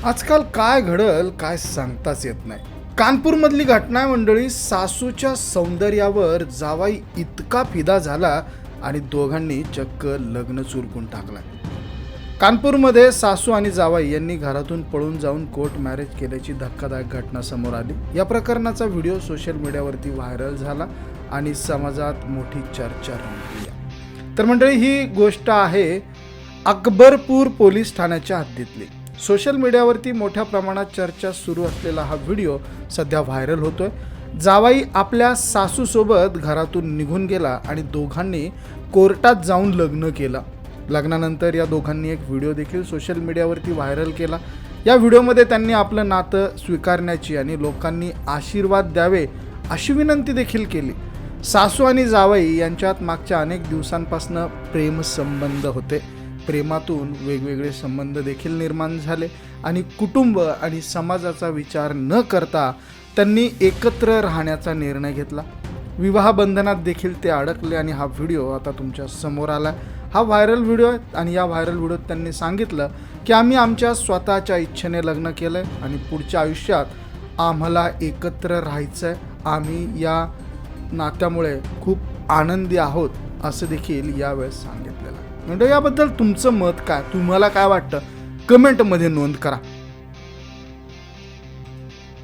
आजकाल काय घडल काय सांगताच येत नाही. कानपूरमधली घटना आहे मंडळी. सासूच्या सौंदर्यावर जावाई इतका फिदा झाला आणि दोघांनी चक्क लग्नच उरकून टाकलं. कानपूरमध्ये सासू आणि जावाई यांनी घरातून पळून जाऊन कोर्ट मॅरेज केल्याची धक्कादायक घटना समोर आली. या प्रकरणाचा व्हिडिओ सोशल मीडियावरती व्हायरल झाला आणि समाजात मोठी चर्चा रंगली. तर मंडळी, ही गोष्ट आहे अकबरपूर पोलीस ठाण्याच्या हद्दीतली. सोशल मीडियावरती मोठ्या प्रमाणात चर्चा सुरू असलेला हा व्हिडिओ सध्या व्हायरल होतोय. जावाई आपल्या सासूसोबत घरातून निघून गेला आणि दोघांनी कोर्टात जाऊन लग्न केलं. लग्नानंतर या दोघांनी एक व्हिडिओ देखील सोशल मीडियावरती व्हायरल केला. या व्हिडिओमध्ये त्यांनी आपलं नातं स्वीकारण्याची आणि लोकांनी आशीर्वाद द्यावे अशी विनंती देखील केली. सासू आणि जावई यांच्यात मागच्या अनेक दिवसांपासून प्रेमसंबंध होते. प्रेमातून वेगवेगळे संबंध देखील निर्माण झाले आणि कुटुंब आणि समाजाचा विचार न करता त्यांनी एकत्र राहण्याचा निर्णय घेतला. विवाह बंधनात देखील ते अडकले आणि हा व्हिडिओ आता तुमच्या समोर आला. हा व्हायरल व्हिडिओ आहे आणि या व्हायरल व्हिडिओत त्यांनी सांगितलं की आम्ही आमच्या स्वतःच्या इच्छेने लग्न केलं आहे आणि पुढच्या आयुष्यात आम्हाला एकत्र राहायचं आहे. आम्ही या नात्यामुळे खूप आनंदी आहोत असं देखील यावेळेस सांगितलेलं आहे. म्हणजे याबद्दल तुमचं मत काय, तुम्हाला काय वाटतं, कमेंटमध्ये नोंद करा.